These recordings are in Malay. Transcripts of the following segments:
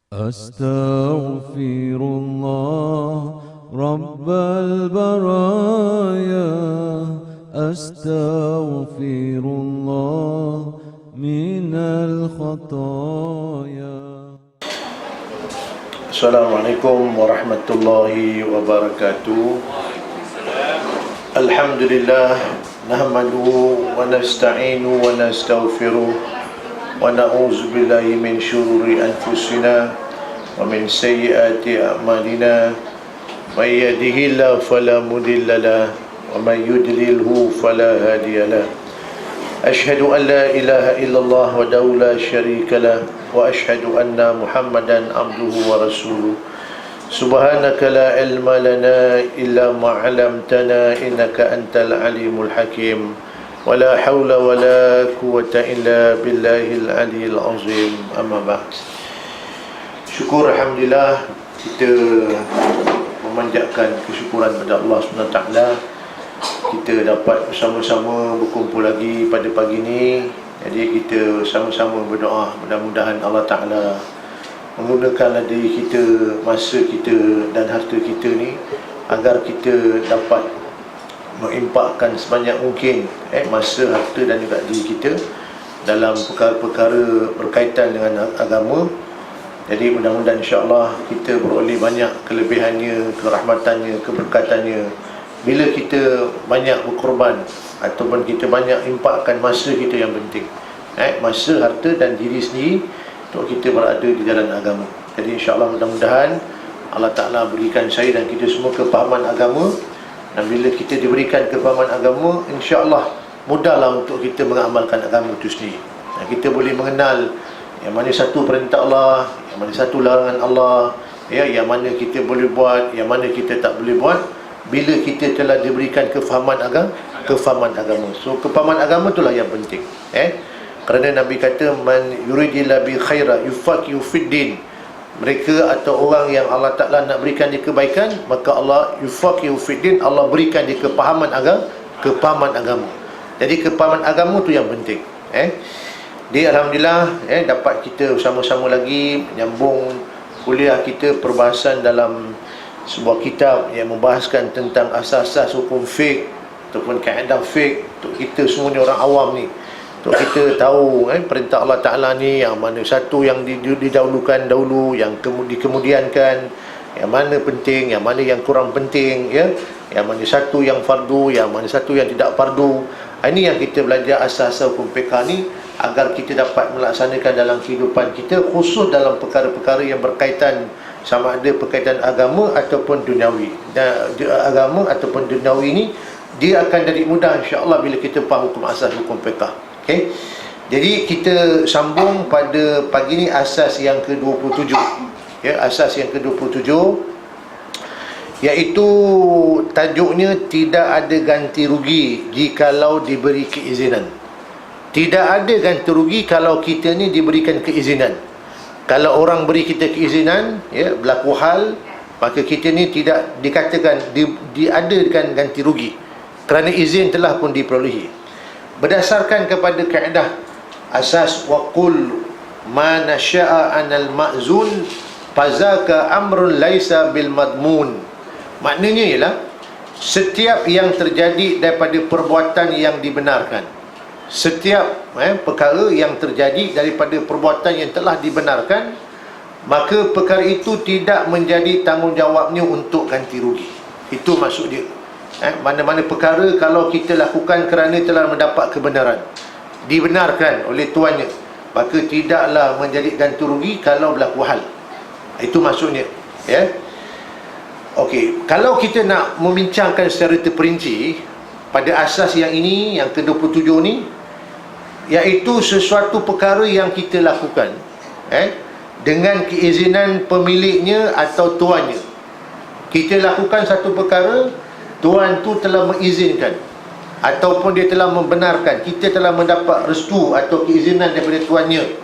Astaghfirullah Rabbal baraya, Astaghfirullah minal khataya. Assalamualaikum warahmatullahi wabarakatuh. Alhamdulillah, nahmaduhu wa nasta'inu wa nastaghfiruh wa na'udzu billahi min syururi anfusina wa min sayyiati a'malina. May yahdihillahu fala mudilla lahu wa may yudlilhu fala hadiya lahu. Asyhadu an la ilaha illallah wahdahu la syarika lah wa asyhadu anna Muhammadan abduhu wa rasuluh. Subhanaka la ilma lana illa ma 'allamtana innaka antal alimul hakim. Wala haula wala quwwata illa billahil aliyil azim. Amma ba'd. Syukur alhamdulillah, kita memanjatkan kesyukuran pada Allah SWT. Kita dapat bersama-sama berkumpul lagi pada pagi ini. Jadi kita sama-sama berdoa, mudah-mudahan Allah Ta'ala menggunakan diri kita, masa kita dan harta kita ni agar kita dapat mengimpakkan sebanyak mungkin masa, harta dan juga diri kita dalam perkara-perkara berkaitan dengan agama. Jadi mudah-mudahan insya-Allah kita beroleh banyak kelebihannya, kerahmatannya, keberkatannya bila kita banyak berkorban ataupun kita banyak impakkan masa kita yang penting, masa, harta dan diri sendiri untuk kita berada di jalan agama. Jadi insya-Allah mudah-mudahan Allah Ta'ala berikan saya dan kita semua kefahaman agama. Dan bila kita diberikan kefahaman agama, insya-Allah mudahlah untuk kita mengamalkan agama itu sendiri. Dan kita boleh mengenal yang mana satu perintah Allah, yang mana satu larangan Allah, yang mana kita boleh buat, yang mana kita tak boleh buat bila kita telah diberikan kefahaman agama. So kefahaman agama itulah yang penting. Kerana Nabi kata man yuridillahu bi khaira yufaqihu fid din. Mereka atau orang yang Allah Ta'ala nak berikan dia kebaikan, maka Allah yufaqihu fid din, Allah berikan dia kefahaman agama. Jadi kefahaman agama tu yang penting. Dia alhamdulillah dapat kita bersama-sama lagi menyambung kuliah kita, perbahasan dalam sebuah kitab yang membahaskan tentang asas-asas hukum fiqh ataupun kaedah fiqh untuk kita semua ni orang awam ni, untuk kita tahu perintah Allah Ta'ala ni yang mana satu yang didahulukan dahulu, yang dikemudiankan, yang mana penting, yang mana yang kurang penting, yang mana satu yang fardu, yang mana satu yang tidak fardu. Ini yang kita belajar asas-asas hukum fiqh ni agar kita dapat melaksanakan dalam kehidupan kita, khusus dalam perkara-perkara yang berkaitan sama ada berkaitan agama ataupun duniawi. Dan agama ataupun duniawi ni dia akan jadi mudah insya-Allah bila kita faham hukum asas hukum fiqh. Jadi kita sambung pada pagi ni asas yang ke-27. Asas yang ke-27 iaitu tajuknya tidak ada ganti rugi jikalau diberi keizinan. Tidak ada ganti rugi kalau kita ni diberikan keizinan. Kalau orang beri kita keizinan, berlaku hal, maka kita ni tidak dikatakan diadakan ganti rugi kerana izin telah pun diperolehi. Berdasarkan kepada kaedah asas waqul ma nasya'a anal ma'zun fazaka amrun laisa bil madmun. Maknanya ialah setiap yang terjadi daripada perbuatan yang dibenarkan, setiap perkara yang terjadi daripada perbuatan yang telah dibenarkan, maka perkara itu tidak menjadi tanggungjawabnya untuk ganti rugi. Itu maksud dia. Mana-mana perkara kalau kita lakukan kerana telah mendapat kebenaran, dibenarkan oleh tuannya, maka tidaklah menjadi ganti rugi kalau berlaku hal. Itu maksudnya. Okey, kalau kita nak membincangkan secara terperinci pada asas yang ini, yang ke-27 ni, iaitu sesuatu perkara yang kita lakukan dengan keizinan pemiliknya atau tuannya. Kita lakukan satu perkara, tuan tu telah mengizinkan ataupun dia telah membenarkan, kita telah mendapat restu atau keizinan daripada tuannya,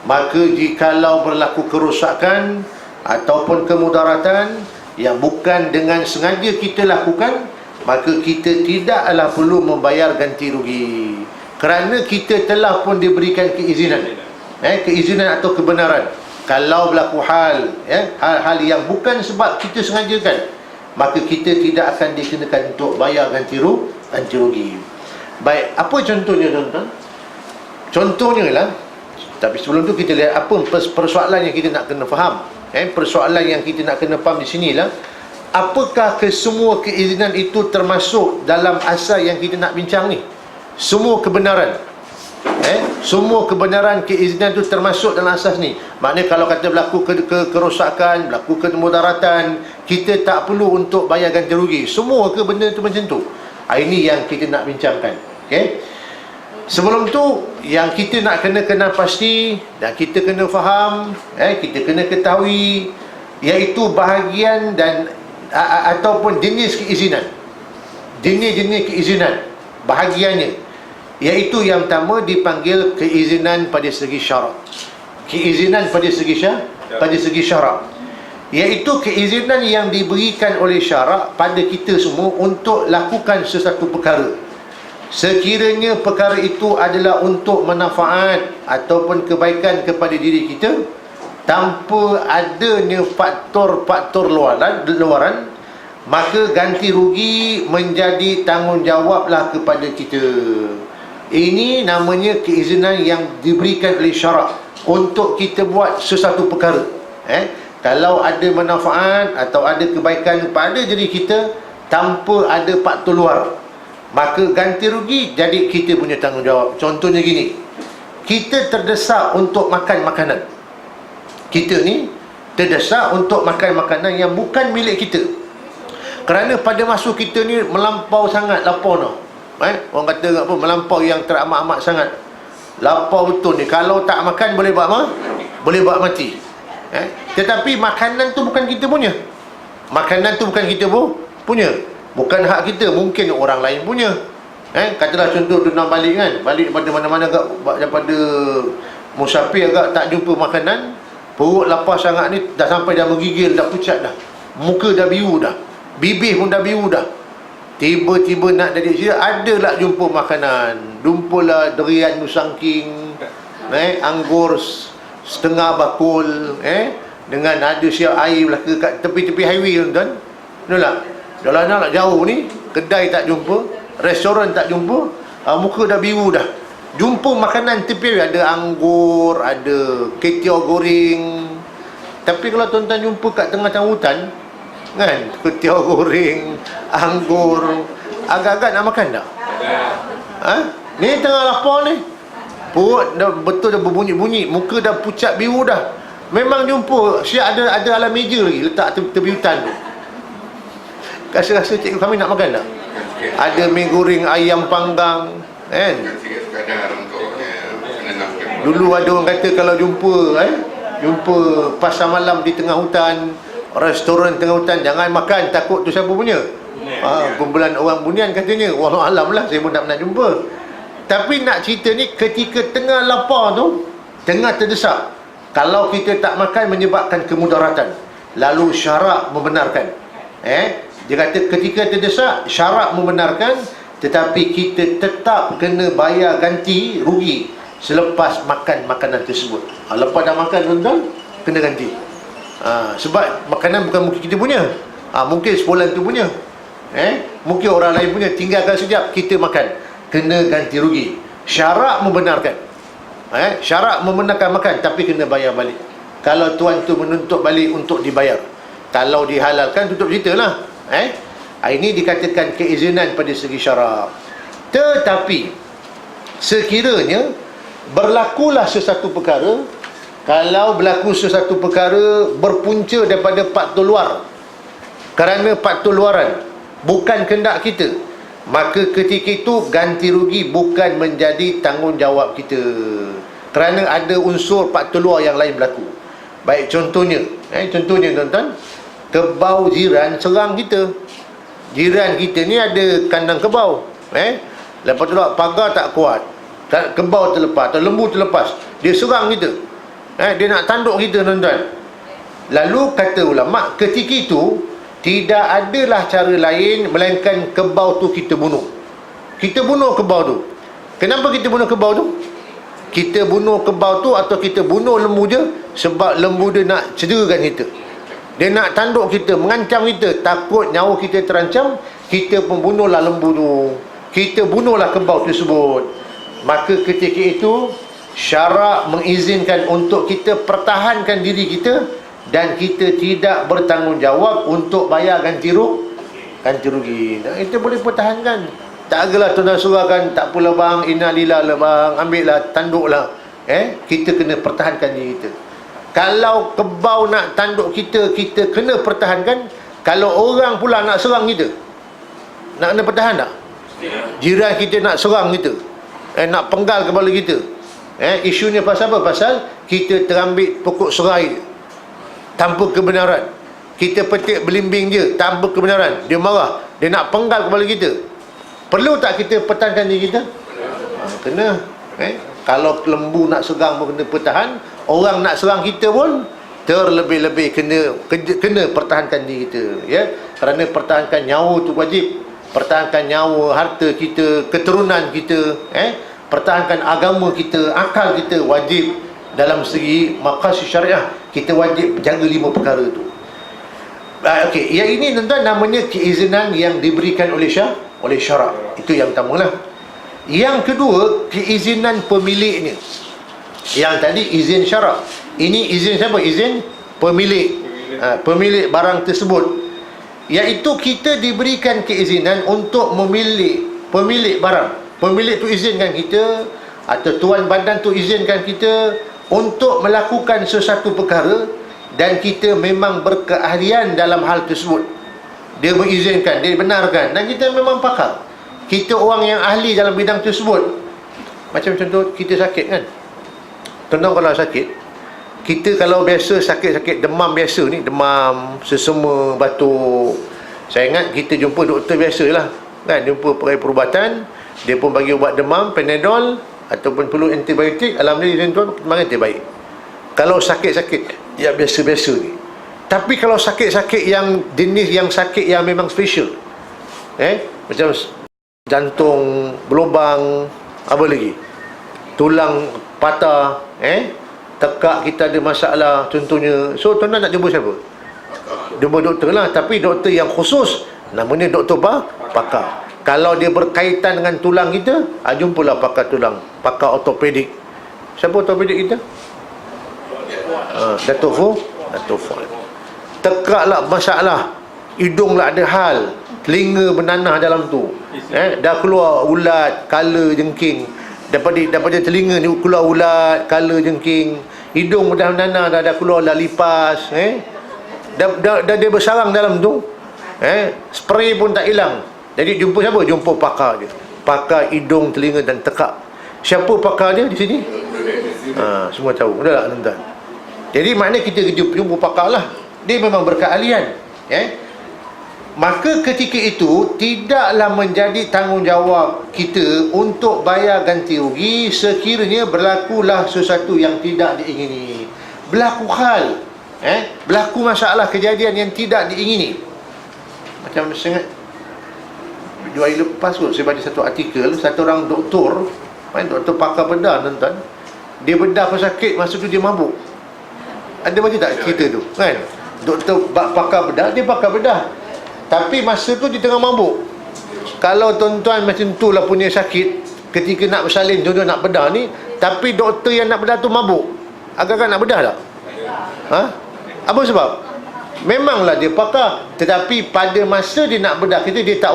maka jikalau berlaku kerosakan ataupun kemudaratan yang bukan dengan sengaja kita lakukan, maka kita tidaklah perlu membayar ganti rugi kerana kita telah pun diberikan keizinan, keizinan atau kebenaran. Kalau berlaku hal, hal-hal yang bukan sebab kita sengajakan, maka kita tidak akan dikenakan untuk bayar ganti rugi. Baik, apa contohnya tuan-tuan? Contohnya lah, tapi sebelum tu kita lihat apa persoalan yang kita nak kena faham. Persoalan yang kita nak kena faham di sinilah, apakah semua keizinan itu termasuk dalam asal yang kita nak bincang ni? Semua kebenaran, semua kebenaran keizinan itu termasuk dalam asas ni. Maknanya kalau kata berlaku kerosakan, berlaku kemudaratan, kita tak perlu untuk bayar ganti rugi. Semua ke benda tu macam tu? Ini yang kita nak bincangkan. Sebelum tu, yang kita nak kena kenal pasti dan kita kena faham, kita kena ketahui, iaitu bahagian dan ataupun jenis keizinan. Jenis-jenis keizinan, bahagiannya, iaitu yang pertama dipanggil keizinan pada segi syarak. Keizinan pada segi syarak, iaitu keizinan yang diberikan oleh syarak pada kita semua untuk lakukan sesuatu perkara, sekiranya perkara itu adalah untuk manfaat ataupun kebaikan kepada diri kita, tanpa adanya faktor-faktor luaran, maka ganti rugi menjadi tanggungjawablah kepada kita. Ini namanya keizinan yang diberikan oleh syarak untuk kita buat sesuatu perkara. Kalau ada manfaat atau ada kebaikan pada diri kita tanpa ada faktor luar, maka ganti rugi jadi kita punya tanggungjawab. Contohnya gini, kita terdesak untuk makan makanan. Kita ni terdesak untuk makan makanan yang bukan milik kita, kerana pada masa kita ni melampau sangat lapar tau. Orang kata apa, melampau yang teramat-amat sangat lapar betul ni. Kalau tak makan boleh buat mati. Tetapi makanan tu bukan kita punya. Makanan tu bukan kita punya. Bukan hak kita, mungkin orang lain punya. Katalah contoh tu nak balik kan, balik daripada mana-mana agak, daripada musafir agak tak jumpa makanan, perut lapar sangat ni, dah sampai dah menggigil, dah pucat dah, muka dah biru dah, bibir pun dah biru dah. Tiba-tiba nak dari sini, adalah jumpa makanan. Jumpalah durian nusangking, anggur setengah bakul, dengan ada siap air belaka kat tepi-tepi highway tuan-tuan. Itulah, jalan nak jauh ni, kedai tak jumpa, restoran tak jumpa, muka dah biru dah. Jumpa makanan tepi, ada anggur, ada ketiau goreng. Tapi kalau tuan-tuan jumpa kat tengah-tengah hutan kan, ketiau goreng, anggur, agak-agak nak makan tak? Ni tengah lapar ni, perut dah betul dah berbunyi-bunyi, muka dah pucat biru dah. Memang jumpa siap ada alam meja lagi letak tepi hutan tu. Rasa-rasa cikgu kami nak makan tak? Ada mi goreng ayam panggang kan. Dulu ada orang kata kalau jumpa pasar malam di tengah hutan, restoran tengah hutan, jangan makan, takut tu siapa punya? Kumpulan orang bunian katanya. Wallahualam lah, saya pun tak pernah jumpa. Tapi nak cerita ni, ketika tengah lapar tu, tengah terdesak, kalau kita tak makan menyebabkan kemudaratan, lalu syarak membenarkan. Dia kata ketika terdesak, syarak membenarkan, tetapi kita tetap kena bayar ganti rugi selepas makan makanan tersebut. Lepas dah makan tuan-tuan, kena ganti. Sebab makanan bukan mungkin kita punya, mungkin sebulan tu punya, mungkin orang lain punya, tinggalkan sekejap kita makan, kena ganti rugi. Syarak membenarkan, syarak membenarkan makan, tapi kena bayar balik. Kalau tuan tu menuntut balik untuk dibayar. Kalau dihalalkan, tutup cerita lah. Ini dikatakan keizinan pada segi syarak. Tetapi sekiranya berlakulah sesuatu perkara, kalau berlaku sesuatu perkara berpunca daripada faktor luar, kerana faktor luaran, bukan kehendak kita, maka ketika itu ganti rugi bukan menjadi tanggungjawab kita, kerana ada unsur faktor luar yang lain berlaku. Baik, contohnya tuan-tuan, kebau jiran serang kita. Jiran kita ni ada kandang kebau, lepas tu pagar tak kuat, kebau terlepas atau lembu terlepas, dia serang kita, dia nak tanduk kita tuan-tuan. Lalu kata ulama, ketika itu tidak adalah cara lain melainkan kebau tu kita bunuh. Kita bunuh kebau tu. Kenapa kita bunuh kebau tu? kita bunuh kebau tu atau kita bunuh lembu je sebab lembu dia nak cederakan kita, dia nak tanduk kita, mengancam kita, takut nyawa kita terancam, kita pun bunuhlah lembu tu, kita bunuhlah kebau tersebut. Maka ketika itu syarak mengizinkan untuk kita pertahankan diri kita, dan kita tidak bertanggungjawab untuk bayar ganti rugi. Nah, kita boleh pertahankan. Tak agalah tuan-tuan surahkan, tak apalah bang, innalillah lah bang, ambil lah, tanduk lah. Kita kena pertahankan diri kita. Kalau kebau nak tanduk kita, kita kena pertahankan. Kalau orang pula nak serang kita, nak kena pertahan tak? Jiran kita nak serang kita, nak penggal kepala kita, isunya pasal apa? Pasal kita terambil pokok serai tanpa kebenaran, kita petik belimbing je tanpa kebenaran, dia marah, dia nak penggal kepala kita. Perlu tak kita pertahankan diri kita? Kena. Kalau lembu nak serang pun kena pertahan, orang nak serang kita pun terlebih-lebih kena pertahankan diri kita, ya. Kerana pertahankan nyawa tu wajib. Pertahankan nyawa, harta kita, keturunan kita, pertahankan agama kita, akal kita, wajib. Dalam segi maqasid syariah, kita wajib jaga 5 perkara tu. Okey, yang ini tuan-tuan namanya keizinan yang diberikan oleh syarak. Itu yang pertama lah. Yang kedua, keizinan pemiliknya. Yang tadi izin syarak, ini izin siapa? Izin pemilik, pemilik barang tersebut. Iaitu kita diberikan keizinan untuk pemilik barang. Pemilik tu izinkan kita, atau tuan badan tu izinkan kita untuk melakukan sesuatu perkara, dan kita memang berkeahlian dalam hal tersebut. Dia mengizinkan, dia benarkan, dan kita memang pakar, kita orang yang ahli dalam bidang tersebut. Macam contoh, kita sakit kan, tuan-tuan kalau sakit, kita kalau biasa sakit-sakit demam biasa ni, demam, sesama, batuk, saya ingat kita jumpa doktor biasa lah kan, jumpa pakai perubatan, dia pun bagi ubat demam, Panadol, ataupun perlu antibiotik, alhamdulillah tuan, memang baik. Kalau sakit-sakit yang biasa-biasa ni. Tapi kalau sakit-sakit yang jenis yang sakit yang memang special, macam jantung berlubang, apa lagi, tulang patah, tekak kita ada masalah contohnya, so tuan-tuan nak jumpa siapa? Jumpa doktor lah. Tapi doktor yang khusus, namanya doktor pakar. Kalau dia berkaitan dengan tulang kita, jumpalah pakar tulang, pakar ortopedik. Siapa ortopedik kita? Datuk Fuad. Tekaklah masalah, hidung lah ada hal, telinga bernanah dalam tu, dah keluar ulat, kala, jengking. Daripada telinga ni keluar ulat, kala, jengking. Hidung dah bernanah, dah keluar lah lipas, dah dia bersarang dalam tu, spray pun tak hilang. Jadi jumpa siapa? Jumpa pakar dia, pakar hidung, telinga dan tekak. Siapa pakar dia di sini? Semua tahu. Betul tak tuan-tuan? Jadi maknanya kita jumpa pakar lah, dia memang berkeahlian. Maka ketika itu tidaklah menjadi tanggungjawab kita untuk bayar ganti rugi sekiranya berlakulah sesuatu yang tidak diingini. Berlaku hal, berlaku masalah, kejadian yang tidak diingini. Macam sangat 2 hari lepas tu saya baca satu artikel, satu orang doktor, doktor pakar bedah tuan-tuan, dia bedah pesakit, masa tu dia mabuk. Ada baca tak cerita tu kan? Doktor pakar bedah, dia pakar bedah, tapi masa tu dia tengah mabuk. Kalau tuan-tuan macam tu lah punya sakit, ketika nak bersalin, contoh nak bedah ni, tapi doktor yang nak bedah tu mabuk, agak-agak nak bedah tak? Apa sebab? Memanglah dia pakar, tetapi pada masa dia nak bedah kita, dia tak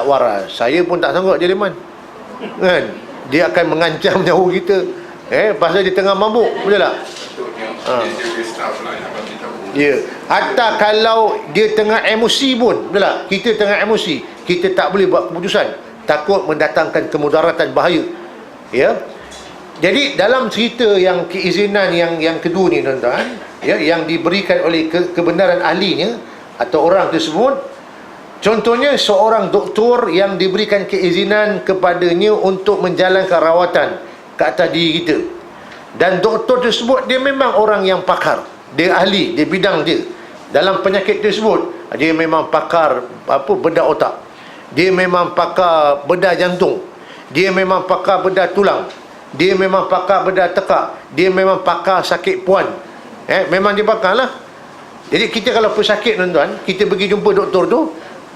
waras. Saya pun tak sanggup jadi man kan? Dia akan mengancam nyawa kita, pasal dia tengah mabuk, betul tak? Ya. Hatta kalau dia tengah emosi pun, betul tak? Kita tengah emosi, kita tak boleh buat keputusan, takut mendatangkan kemudaratan, bahaya. Ya. Jadi dalam cerita yang keizinan yang kedua ni tuan-tuan, yang diberikan oleh kebenaran ahlinya atau orang tersebut, contohnya seorang doktor yang diberikan keizinan kepadanya untuk menjalankan rawatan ke atas diri kita, dan doktor tersebut dia memang orang yang pakar, dia ahli, dia bidang dia dalam penyakit tersebut. Dia memang pakar bedah otak, dia memang pakar bedah jantung, dia memang pakar bedah tulang, dia memang pakar bedah tekak, dia memang pakar sakit puan, memang dia pakar lah. Jadi kita kalau pesakit tuan-tuan, kita pergi jumpa doktor tu,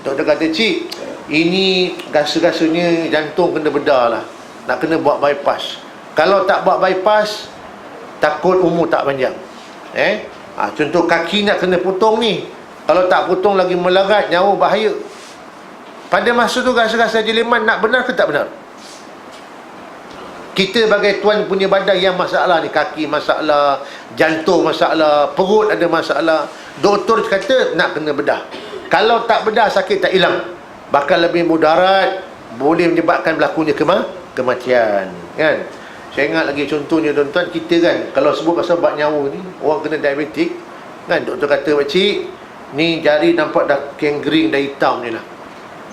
doktor kata, cik, ini rasa-rasanya jantung kena bedah lah, nak kena buat bypass. Kalau tak buat bypass, takut umur tak panjang. Contoh kaki nak kena potong ni, kalau tak potong lagi melarat, nyawa bahaya. Pada masa tu rasa-rasa jeliman nak benar ke tak benar? Kita bagai tuan punya badan yang masalah ni, kaki masalah, jantung masalah, perut ada masalah, doktor kata nak kena bedah. Kalau tak bedah, sakit tak hilang, bakal lebih mudarat, boleh menyebabkan berlakunya kematian, kan? Saya ingat lagi contohnya tuan-tuan, kita kan kalau sebut pasal bab nyawa ni, orang kena diabetik kan, doktor kata, pakcik, ni jari nampak dah gangrene, dah hitam ni lah,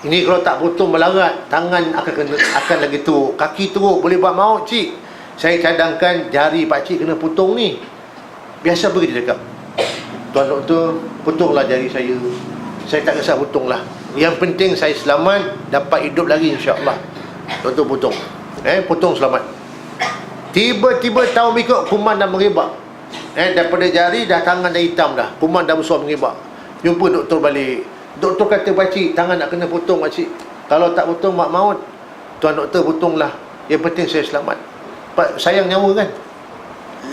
ini kalau tak potong melarat, tangan akan lagi teruk, kaki teruk, boleh buat maut, cik. Saya cadangkan jari pakcik kena potong ni. Biasa apa kita cakap? Tuan doktor, potonglah jari saya tak kisah potonglah, yang penting saya selamat, dapat hidup lagi insya-Allah. Doktor potong, potong selamat. Tiba-tiba tahun berikut, kuman dah merebak, daripada jari dah tangan dah hitam dah, kuman dah besar merebak. Jumpa doktor balik, doktor kata, pakcik, tangan nak kena potong pakcik, kalau tak potong mak maut. Tuan doktor, potonglah, yang penting saya selamat. Sayang nyawa kan.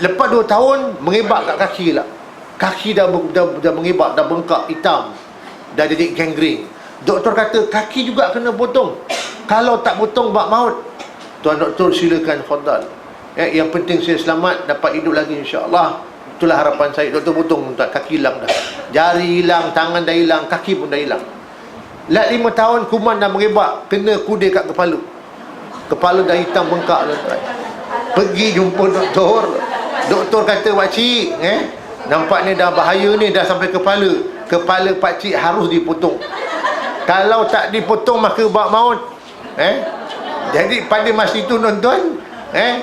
Lepas 2 tahun mengebak kat kaki lah, kaki dah mengebak, dah bengkak, hitam, dah jadi gangrene. Doktor kata kaki juga kena potong, kalau tak potong mak maut. Tuan doktor, silakan, fadal, yang penting saya selamat, dapat hidup lagi insya-Allah. Itulah harapan saya. Doktor potong, kaki hilang dah, jari hilang, tangan dah hilang, kaki pun dah hilang. Lat 5 tahun, kuman dah merebak, kena kudir kat kepala dah hitam bengkak tuan-tuan. Pergi jumpa doktor, doktor kata, pakcik, nampaknya dah bahaya ni, dah sampai kepala pakcik harus dipotong, kalau tak dipotong maka bak maut. Jadi pada masa itu tuan-tuan,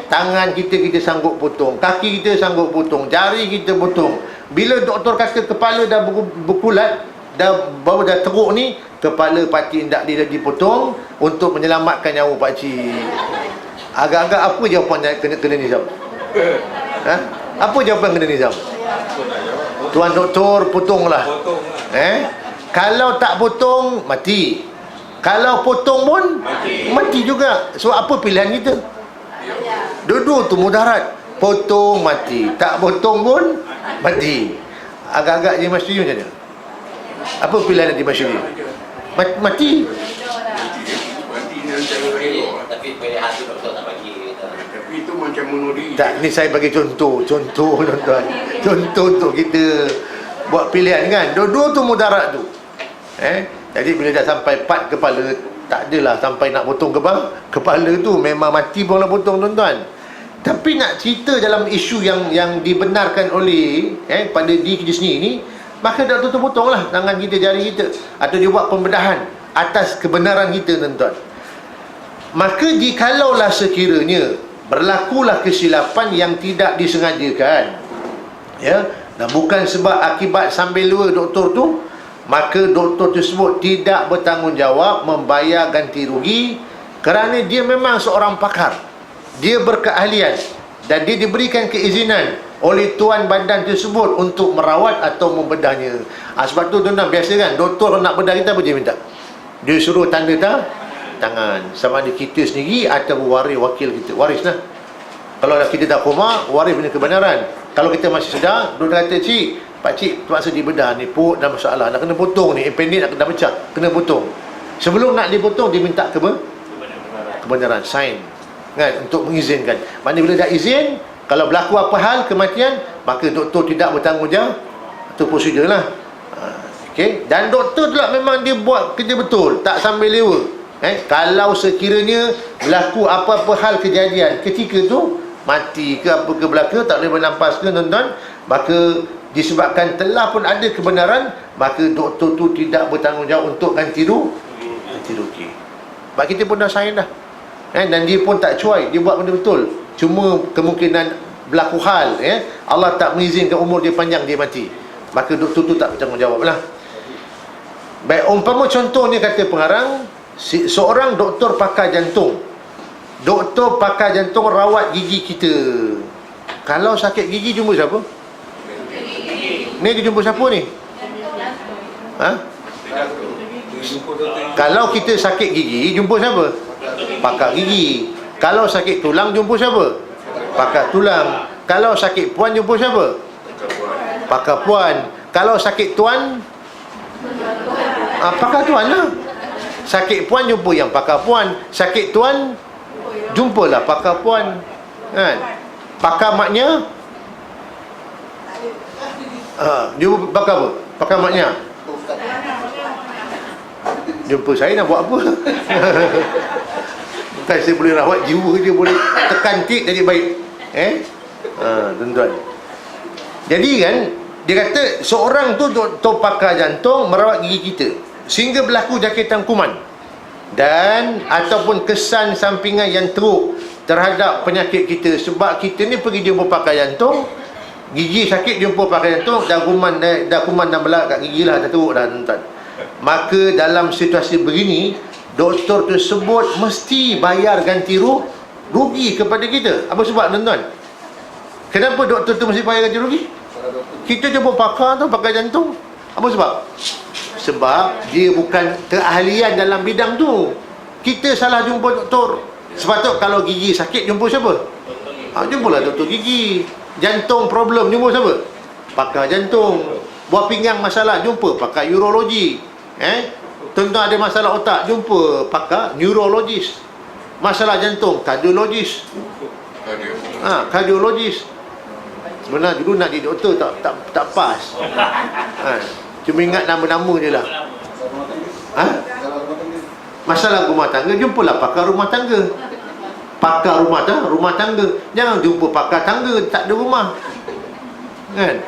tangan kita sanggup potong, kaki kita sanggup potong, jari kita potong. Bila doktor kata kepala dah berkulat, baru dah teruk ni, kepala pakcik tak dipotong untuk menyelamatkan nyawa pakcik. Agak-agak apa jawapan kena Nizam? Apa jawapan kena Nizam? Tuan doktor, potonglah. Kalau tak potong, mati. Kalau potong pun mati juga. So apa pilihan kita? Dua-dua tu mudarat. Potong mati, tak potong pun mati. Agak-agak je masjid macam mana? Apa pilihan di masjid? Mati. Tapi pilihan tu doktor tak bagi. Tapi itu macam bunuh diri. Tak, ni saya bagi contoh tuan-tuan. Contoh untuk kita buat pilihan kan. Dua-dua tu mudarat tu. Jadi bila dah sampai part kepala, tak adalah sampai nak potong kepala tu, memang mati pun nak potong tuan-tuan. Tapi nak cerita dalam isu yang dibenarkan oleh pada diri kita sendiri ni, maka doktor tu potonglah tangan kita, jari kita, atau dia buat pembedahan atas kebenaran kita tuan-tuan. Maka jikalaulah sekiranya berlakulah kesilapan yang tidak disengajakan, dan bukan sebab akibat sambil lua doktor tu, maka doktor tersebut tidak bertanggungjawab membayar ganti rugi, kerana dia memang seorang pakar, dia berkeahlian, dan dia diberikan keizinan oleh tuan badan tersebut untuk merawat atau membedahnya. Sebab tu tuan-tuan, biasa kan doktor nak bedah kita, apa dia minta? Dia suruh tanda tangan, sama ada kita sendiri atau waris wakil kita. Waris lah. Kalau kita dah koma, waris punya kebenaran. Kalau kita masih sedar, doktor kata, cik, pakcik terpaksa dibedah ni, perut dah masalah, nak kena potong ni, appendix nak kena pecah, kena potong. Sebelum nak dipotong, dia minta kebenaran, sign kan, untuk mengizinkan. Maknanya bila dah izin, kalau berlaku apa hal kematian, maka doktor tidak bertanggungjawab. Itu prosedur lah. Dan doktor tu lah memang dia buat kerja betul, tak sambil lewa. Kalau sekiranya berlaku apa-apa hal kejadian ketika tu, mati ke apa ke belaka, tak boleh bernafas ke tuan-tuan, maka disebabkan telah pun ada kebenaran, maka doktor tu tidak bertanggungjawab untuk ganti rugi. Sebab kita pun dah sign dah, dan dia pun tak cuai, dia buat benda betul. Cuma kemungkinan berlaku hal, Allah tak mengizinkan umur dia panjang, dia mati, maka doktor tu tak bertanggungjawab lah. Baik, umpama contohnya kata pengarang, seorang doktor pakar jantung, doktor pakar jantung rawat gigi kita. Kalau sakit gigi jumpa siapa? Ni dia jumpa siapa ni? Ha? Kalau kita sakit gigi jumpa siapa? Pakar gigi. Kalau sakit tulang jumpa siapa? Pakar tulang. Kalau sakit puan jumpa siapa? Pakar puan. Kalau sakit tuan, pakar tuan lah. Sakit puan jumpa yang pakar puan. Sakit tuan jumpalah pakar puan, kan? Pakar maknya jumpa pakar apa? Pakar maknya. Jumpa saya nak buat apa? Bukan saya boleh rawat jiwa, dia boleh tekan tik jadi baik. Tuan-tuan. Jadi kan, dia kata seorang tu doktor pakar jantung merawat gigi kita sehingga berlaku jangkitan kuman dan ataupun kesan sampingan yang teruk terhadap penyakit kita. Sebab kita ni pergi jumpa pakar jantung, gigi sakit jumpa pakar jantung, dah kuman dah belak kat gigi lah, dah teruk dah, tuan-tuan. Maka dalam situasi begini, doktor tersebut mesti bayar ganti rugi kepada kita. Apa sebab, tuan-tuan? Kenapa doktor tu mesti bayar ganti rugi? Kita jumpa pakar tu, pakar jantung. Apa sebab? Sebab dia bukan keahlian dalam bidang tu. Kita salah jumpa doktor. Sepatut kalau gigi sakit jumpa siapa? Jumpalah doktor gigi. Jantung problem jumpa siapa? Pakar jantung. Buat pinggang masalah jumpa pakar urologi. Tuan-tuan ada masalah otak jumpa pakar neurologis. Masalah jantung kardiologis. Kardiologis. Sebenarnya dulu nak jadi doktor tak pas. Cuma ingat nama-nama je lah. Masalah rumah tangga, jumpalah pakar rumah tangga. Pakar rumah tangga. Jangan jumpa pakar tangga, tak ada rumah, kan?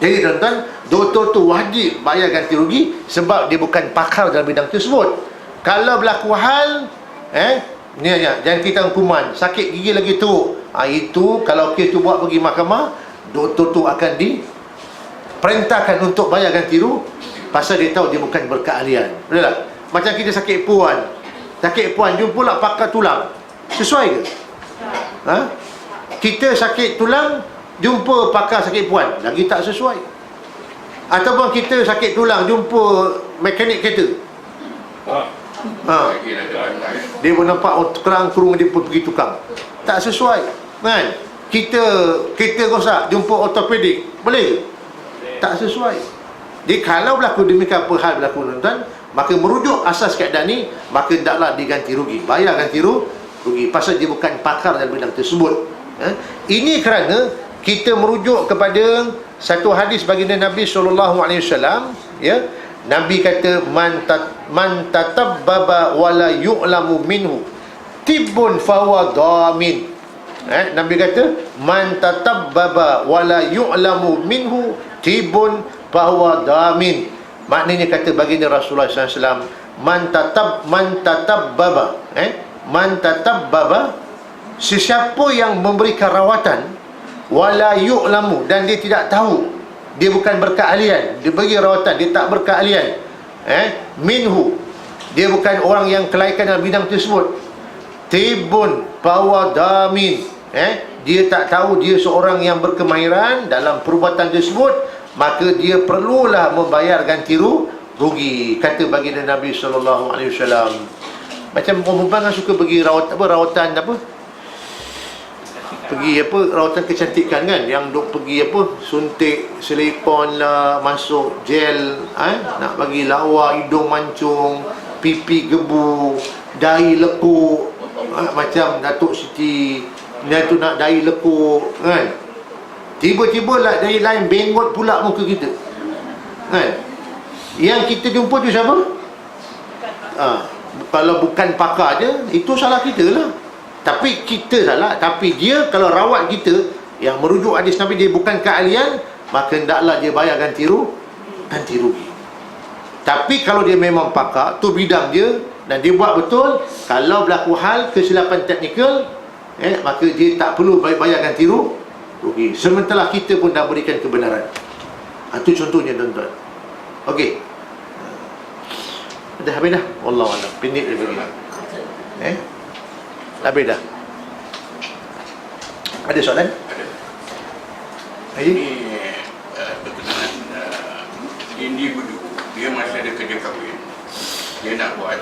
Jadi tuan-tuan, doktor tu wajib bayar ganti rugi sebab dia bukan pakar dalam bidang tersebut. Kalau berlaku hal ni aja, jangkitan kuman, sakit gigi lagi teruk, itu kalau kes tu buat pergi mahkamah, doktor tu akan diperintahkan untuk bayar ganti rugi pasal dia tahu dia bukan berkeahlian. Betul tak? Macam kita sakit puan, jumpalah pakar tulang. Sesuai ke? Kita sakit tulang, jumpa pakar sakit puan, lagi tak sesuai. Ataupun kita sakit tulang, jumpa mekanik kereta, dia pun nampak kerang-kerung, dia pun pergi tukang, tak sesuai, kan? Kita rosak, jumpa ortopedik, boleh ke? Tak sesuai. Jadi kalau berlaku demikian apa hal berlaku, tuan-tuan, maka merujuk asas keadaan ni, maka hendaklah diganti rugi, bayar ganti rugi pasal dia bukan pakar dalam bidang tersebut. Ini kerana kita merujuk kepada satu hadis baginda Nabi SAW, ya. Nabi kata man tatabbaba wala yu'lamu minhu tibun fahuwa dhamin. Nabi kata man tatabbaba wala yu'lamu minhu tibun fahuwa dhamin. Maknanya kata baginda Rasulullah SAW, man tatabbaba, sesiapa yang memberikan rawatan wala yu'lamu, dan dia tidak tahu, dia bukan berkeahlian, dia bagi rawatan, dia tak berkeahlian, minhu, dia bukan orang yang kelaikan dalam bidang tersebut, tibun fahuwa dhamin, dia tak tahu dia seorang yang berkemahiran dalam perubatan tersebut, maka dia perlulah membayar ganti rugi. Kata baginda Nabi SAW. Macam perempuan kan suka pergi rawatan rawatan kecantikan kan, yang duk pergi suntik silikon lah, masuk gel, nak bagi lawa, hidung mancung, pipi gebu, dahi lekuk, macam Datuk Siti dia tu nak dahi lekuk, kan? Tiba-tiba lah dahi lain bengot pula muka kita, kan? Yang kita jumpa tu siapa? Kalau bukan pakar je, itu salah kita lah. Tapi kita salah. Tapi dia kalau rawat kita, yang merujuk hadis Nabi, dia bukan keahlian, maka hendaklah dia bayar ganti rugi. Tapi kalau dia memang pakar, tu bidang dia, dan dia buat betul, kalau berlaku hal kesilapan teknikal, maka dia tak perlu bayar ganti rugi. Sementara kita pun dah berikan kebenaran. Itu contohnya, tuan-tuan. Okey. Dah habis dah. Wallahualam. Pendek dia bagi. Habis dah. Ada soalan? Ada. Haji? Ini berkenaan individu. Dia masih ada kerja kahwin. Dia nak buat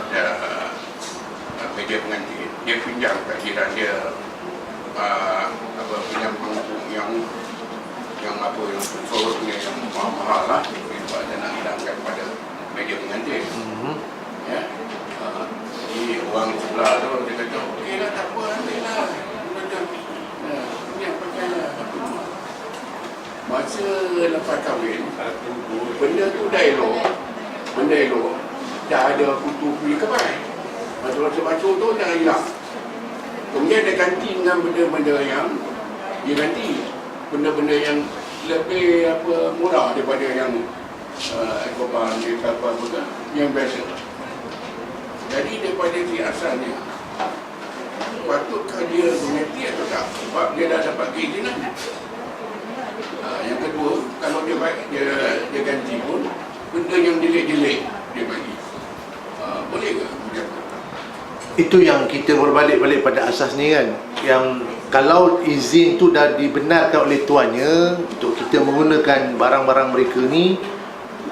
meja pengantin. Dia pinjam kat jiran dia pinjam buku yang soroknya yang mahal lah. Sebab dia nak hilangkan pada meja pengantin. Ya. Jadi orang sebelah tu dia kata, okey lah, tak apa, ambil lah. Ini yang pakai lah. Masa lepas kahwin, benda tu dah elok. Benda elok. Dah ada kutu punya kebai. Masa basuh tu dah hilang. Kemudian dia ganti dengan benda-benda yang dia ganti. Benda-benda yang lebih murah daripada yang ekoban, yang biasa. Jadi daripada si asalnya, patutkah dia mengerti atau tak? Sebab dia dah dapat keizinan. Yang kedua, kalau dia ganti pun, benda yang jelek-jelek dia bagi. Boleh ke? Itu yang kita berbalik-balik pada asas ni kan, yang kalau izin tu dah dibenarkan oleh tuannya untuk kita menggunakan barang-barang mereka ni,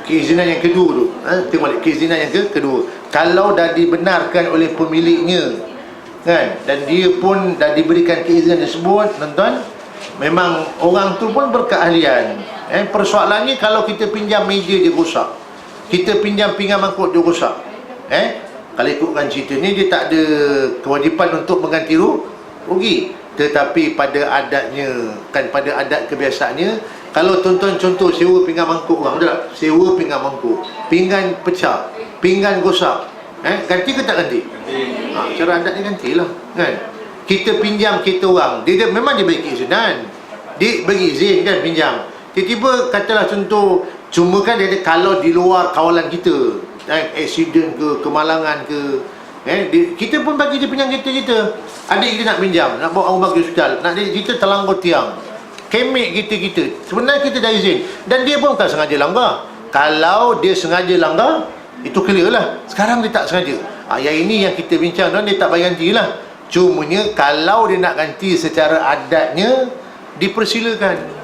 keizinan yang kedua tu, kita balik keizinan yang kedua, kalau dah dibenarkan oleh pemiliknya kan, dan dia pun dah diberikan keizinan tersebut, tuan-tuan, memang orang tu pun berkeahlian. Persoalannya kalau kita pinjam meja dia rosak, kita pinjam pinggan mangkuk dia rosak, kalau ikutkan cerita ni, dia tak ada kewajipan untuk mengganti rugi. Tetapi pada adatnya, kan, pada adat kebiasaannya, kalau tuan-tuan contoh sewa pinggan mangkuk orang, betul tak? Sewa pinggan mangkuk, pinggan pecah, pinggan rosak, ganti ke tak ganti? Cara adat ni gantilah, kan? Kita pinjam kereta orang, dia memang dia bagi keizinan, dia bagi izin kan pinjam. Tiba-tiba katalah contoh, cuma kan dia ada kalau di luar kawalan kita, aksiden ke, kemalangan ke, kita pun bagi dia pinjam kereta kita. Adik kita nak pinjam, nak bawa rumah ke hospital, nak kita terlanggar tiang, kemek kita sebenarnya kita dah izin, dan dia pun bukan sengaja langgar. Kalau dia sengaja langgar, itu clear lah. Sekarang dia tak sengaja. Yang ini yang kita bincang, dia tak bagi ganti lah. Cumanya kalau dia nak ganti secara adatnya, dipersilakan.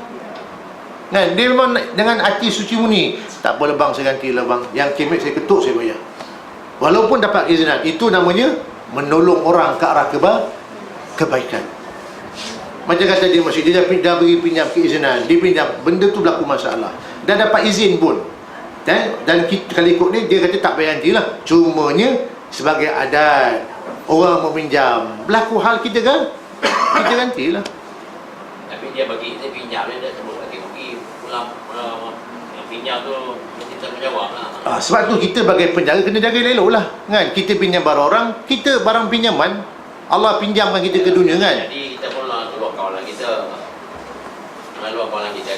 Kan, dia memang dengan hati suci murni, tak apa bang, saya ganti lah bang, yang kemek saya ketuk saya bayar, walaupun dapat keizinan. Itu namanya menolong orang ke arah kebaikan. Macam kata dia masih, dia dah beri pinjam keizinan, dia pinjam, benda tu berlaku masalah, dah dapat izin pun, dan kita, kalau ikut ni, dia kata tak bayar ganti lah. Cumanya sebagai adat, orang meminjam, berlaku hal kita kan, kita gantilah. Tapi dia bagi izin pinjam, dia sebut lagi pulang yang pinjam tu mesti tanggungjawab lah. Sebab tu kita sebagai penjaga kena jaga elok lah, kan? Kita pinjam barang orang, kita barang pinjaman, Allah pinjamkan kita ke dunia, kan? Jadi kita pun keluar kawalan kita, luar kawalan kita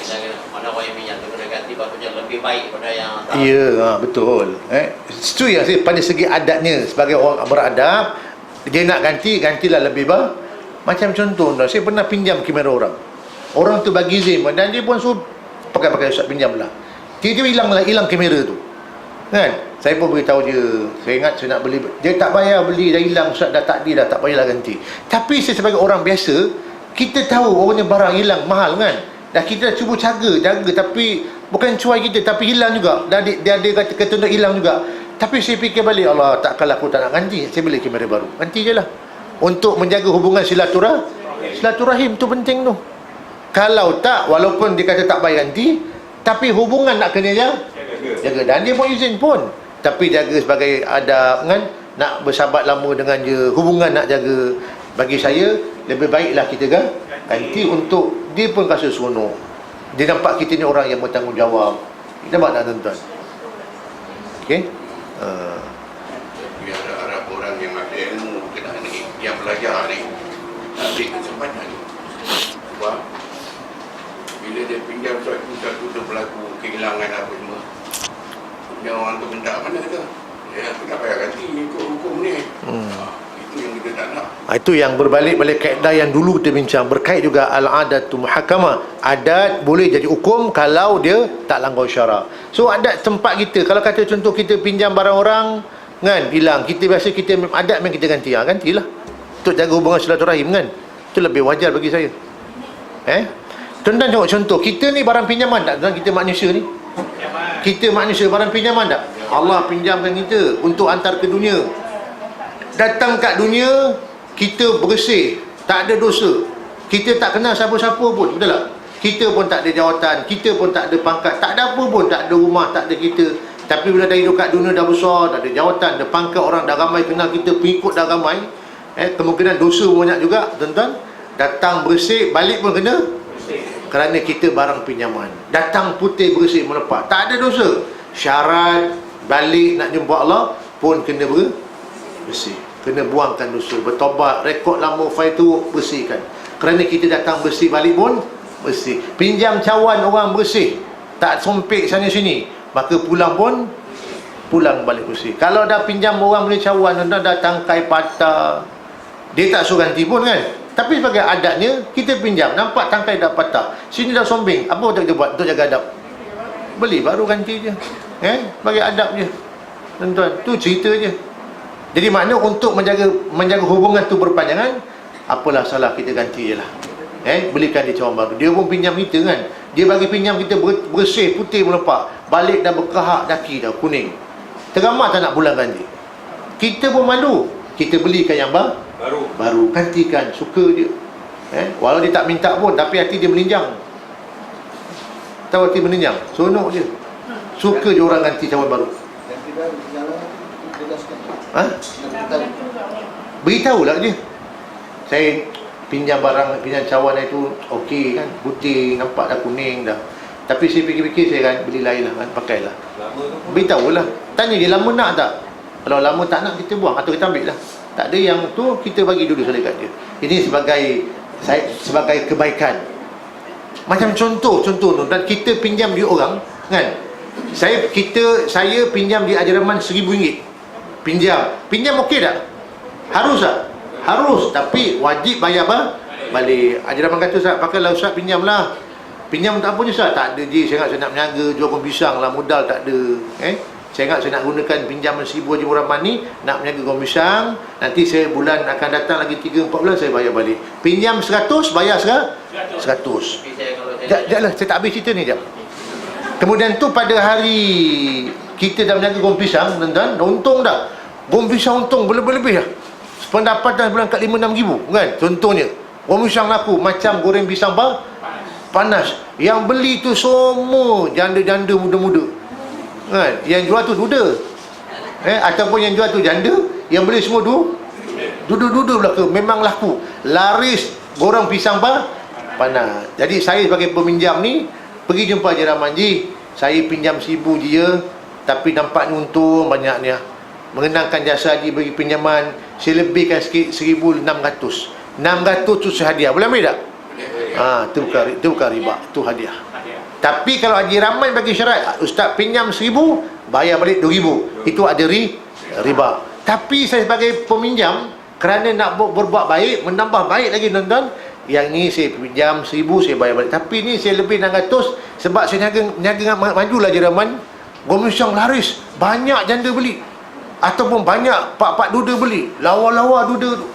mana orang yang pinjam tu kena ganti patutnya lebih baik pada yang tak. Ya, betul. Setuju ya, pada segi adatnya, sebagai orang beradab, dia nak ganti, gantilah lebih baik. Macam contoh, saya pernah pinjam kamera orang tu bagi izin, dan dia pun suruh pakai ustaz pinjam lah. Tiba-tiba hilang kamera tu, kan? Saya pun beritahu dia, saya ingat saya nak beli, dia tak bayar beli, dah hilang ustaz, dah tak payahlah ganti. Tapi saya sebagai orang biasa, kita tahu orangnya barang hilang mahal, kan? Dah kita dah cuba jaga, tapi bukan cuai kita, tapi hilang juga. Dah dia kata untuk hilang juga. Tapi saya fikir balik, Allah, takkanlah aku tak nak ganti, saya beli kamera baru, ganti je lah, untuk menjaga hubungan silaturahim tu penting tu. Kalau tak, walaupun dia kata tak bayar ganti, tapi hubungan nak kena jaga. Dan dia pun izin pun, tapi jaga sebagai adab, kan? Nak bersahabat lama dengan dia, hubungan nak jaga. Bagi saya, lebih baiklah kita ganti untuk dia pun rasa seronok. Dia nampak kita ni orang yang bertanggungjawab. Kita nampak tak, tuan-tuan? Okey? Biar harap orang yang ada ilmu kena ni, yang belajar ni, ambil kesempatan. Sebab bila dia pinjam satu tu berlaku kehilangan apa semua, yang orang tu minta mana tu, aku tak payah ganti ikut hukum ni. Itu yang kita tak nak. Itu yang berbalik-balik kaedah yang dulu kita bincang, berkait juga al-adatu muhakkamah. Adat boleh jadi hukum kalau dia tak langgar syarak. So adat tempat kita, kalau kata contoh kita pinjam barang orang, kan, hilang, kita biasa kita adat yang kita ganti, gantilah. untuk jaga hubungan silaturahim kan. Itu lebih wajar bagi saya. Tuan-tuan tengok contoh, kita ni barang pinjaman tak? Tuan, kita manusia ni, kita manusia barang pinjaman tak? Allah pinjamkan kita untuk hantar ke dunia. Datang kat dunia, kita bersih, tak ada dosa, kita tak kenal siapa-siapa pun, betul tak? Kita pun tak ada jawatan, kita pun tak ada pangkat, tak ada apa pun, tak ada rumah, tak ada kita. Tapi bila dah hidup kat dunia dah besar, dah ada jawatan, ada pangkat, orang dah ramai kenal kita, pengikut dah ramai, kemungkinan dosa banyak juga, tuan-tuan. Datang bersih, balik pun kena, kerana kita barang pinjaman. Datang putih bersih melepas, tak ada dosa. Syarat balik nak jumpa Allah pun kena bersih, kena buangkan dosa, bertobat, rekod lama file tu bersihkan. Kerana kita datang bersih, balik pun bersih. Pinjam cawan orang bersih, tak sompek sana sini, maka pulang pun pulang balik bersih. Kalau dah pinjam orang boleh cawan, dah tangkai patah, dia tak suruh ganti pun kan. Tapi sebagai adatnya, kita pinjam, nampak tangkai dah patah, sini dah sombeng, apa tak kita buat untuk jaga adab? Beli baru ganti je, bagi adab je, tuan-tuan. Tu cerita je. Jadi makna untuk menjaga hubungan tu berpanjangan, apalah salah kita ganti je lah. Belikan dia cawan baru. Dia pun pinjam kita kan, dia bagi pinjam kita bersih, putih melepak, balik dah berkahak, daki dah kuning, teramat tak nak pulang ganti. Kita pun malu, kita belikan yang baru, gantikan, suka dia. Walau dia tak minta pun, tapi hati dia meninjang. Tahu hati meninjang, sonok je, suka je orang ganti cawan baru. Beritahulah dia, saya pinjam barang, pinjam cawan itu okey kan, putih, nampak dah kuning dah, tapi saya fikir-fikir, saya kan beli lain lah kan, pakailah. Beritahulah, tanya dia lama nak tak. Kalau lama tak nak, kita buang atau kita ambil lah. Tak ada yang tu, kita bagi dulu dekat dia. Ini sebagai kebaikan. Macam contoh dan kita pinjam dia orang kan. Saya pinjam dia ajaraman RM1,000. Pinjam okey tak? Harus tak? Harus, tapi wajib bayar balik. Ajaraman kata, Ustaz, pakailah Ustaz, pinjam lah. Pinjam tak apa je Ustaz? Tak ada je, saya ingat saya nak berniaga, jual kebun pisang lah, modal tak ada. Saya ingat saya nak gunakan pinjaman RM1,000 Haji Rahman ni nak berniaga kebun pisang. Nanti saya bulan akan datang lagi 3-4 bulan saya bayar balik. Pinjam 100, bayar 100. Sekejaplah, saya tak habis cerita ni jap. Kemudian tu pada hari kita dah berniaga kebun pisang, tuan-tuan, dah untung dah. Kebun pisang untung berlebih-lebih dah. Pendapatan bulan kat 5-6 ribu kan, contohnya. Kebun pisang laku, macam goreng pisang panas. Yang beli tu semua janda-janda muda-muda kan. Yang jual tu duda, ataupun yang jual tu janda, yang beli semua duda belaka. Memang laku, laris goreng pisang panas. Jadi saya sebagai peminjam ni pergi jumpa Haji Rahman, Ji, saya pinjam 1,000 je ya, tapi nampaknya untung banyaknya. Mengenangkan jasa Haji bagi pinjaman, saya lebihkan sikit 1,600. 600 tu sehadiah, boleh ambil tak? Itu bukan riba, itu hadiah. Tapi kalau Haji Rahman bagi syarat, Ustaz pinjam 1,000, bayar balik 2,000, itu ada riba. Tapi saya sebagai peminjam, kerana nak berbuat baik, menambah baik lagi tuan-tuan, yang ni saya pinjam 1,000, saya bayar balik. Tapi ni saya lebih 600, sebab saya niaga majulah Haji Rahman. Gomisang laris, banyak janda beli, ataupun banyak pak-pak duda beli, lawa-lawa duda tu.